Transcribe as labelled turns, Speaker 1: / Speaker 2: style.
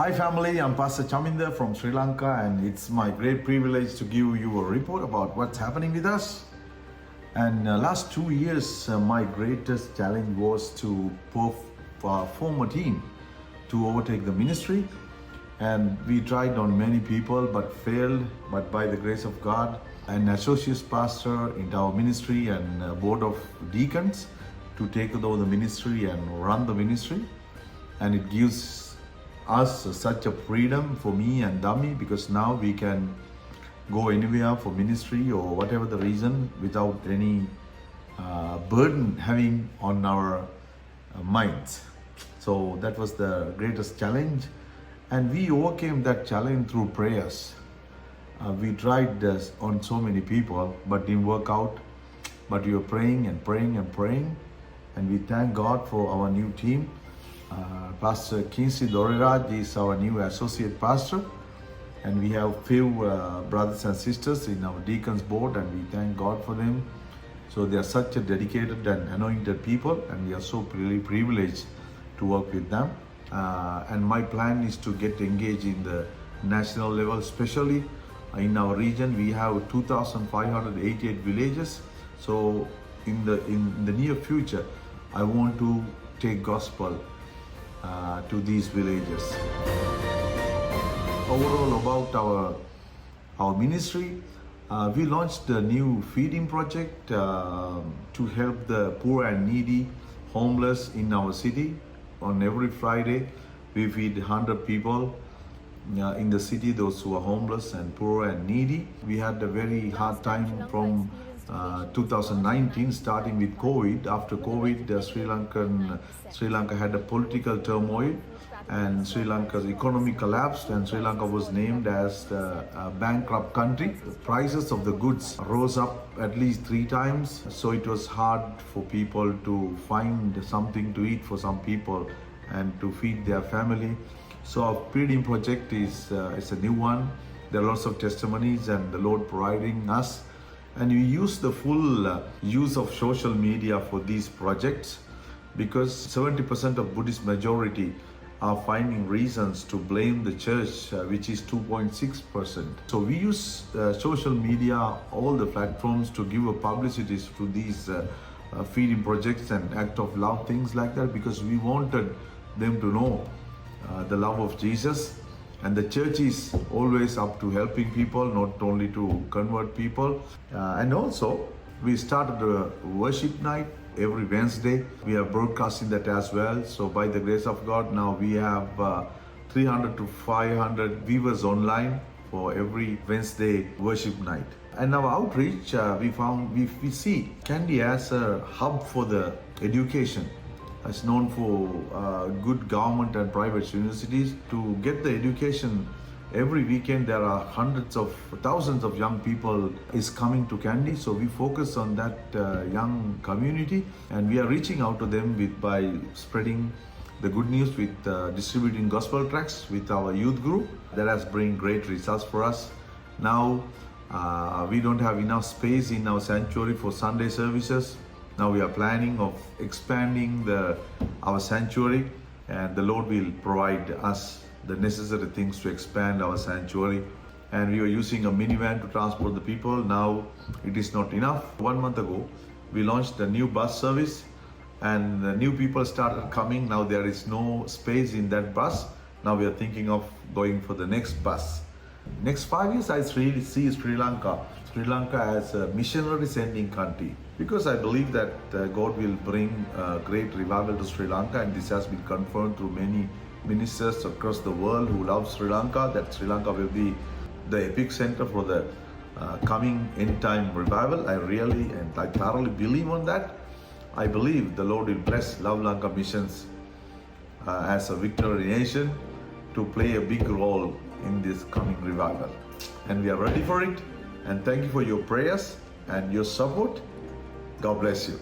Speaker 1: Hi family, I'm Pastor Chaminda from Sri Lanka, and it's my great privilege to give you a report about what's happening with us. And last 2 years, my greatest challenge was to form a team to overtake the ministry. And we tried on many people but failed. But by the grace of God, an associate pastor in our ministry and a board of deacons to take over the ministry and run the ministry. And it gives us such a freedom for me and Dami, because now we can go anywhere for ministry or whatever the reason without any burden having on our minds. So that was the greatest challenge, and we overcame that challenge through prayers. We tried this on so many people but didn't work out, but we were praying and praying and praying, and we thank God for our new team. Pastor Kinsi Doriraj is our new associate pastor, and we have few brothers and sisters in our deacons board, and we thank God for them. So they are such a dedicated and anointed people, and we are so really privileged to work with them. And my plan is to get engaged in the national level, especially in our region. We have 2,588 villages. So in the near future, I want to take gospel to these villages. Overall, about our ministry, we launched a new feeding project to help the poor and needy, homeless in our city. On every Friday, we feed 100 people in the city, those who are homeless and poor and needy. We had a very hard time from 2019, starting with COVID. After COVID, Sri Lanka had a political turmoil, and Sri Lanka's economy collapsed, and Sri Lanka was named as a bankrupt country. The prices of the goods rose up at least 3 times, so it was hard for people to find something to eat for some people and to feed their family. So our feeding project is a new one. There are lots of testimonies and the Lord providing us. And we use the full use of social media for these projects, because 70% of Buddhist majority are finding reasons to blame the church, which is 2.6%. So we use social media, all the platforms, to give a publicity to these feeding projects and act of love, things like that, because we wanted them to know the love of Jesus. And the church is always up to helping people, not only to convert people. And also, we started a worship night every Wednesday. We are broadcasting that as well. So by the grace of God, now we have 300 to 500 viewers online for every Wednesday worship night. And our outreach, we see Kandy as a hub for the education. It's known for good government and private universities. To get the education, every weekend there are hundreds of thousands of young people is coming to Kandy. So we focus on that young community, and we are reaching out to them by spreading the good news, with distributing gospel tracts with our youth group. That has bring great results for us. Now we don't have enough space in our sanctuary for Sunday services. Now we are planning of expanding our sanctuary, and the Lord will provide us the necessary things to expand our sanctuary. And we were using a minivan to transport the people. Now it is not enough. 1 month ago, we launched a new bus service, and the new people started coming. Now there is no space in that bus. Now we are thinking of going for the next bus. Next 5 years, I really see Sri Lanka as a missionary sending country, because I believe that God will bring a great revival to Sri Lanka, and this has been confirmed through many ministers across the world who love Sri Lanka, that Sri Lanka will be the epicenter for the coming end time revival. I thoroughly believe on that. I believe the Lord will bless Love Lanka Missions as a victory nation to play a big role in this coming revival. And we are ready for it. And thank you for your prayers and your support. God bless you.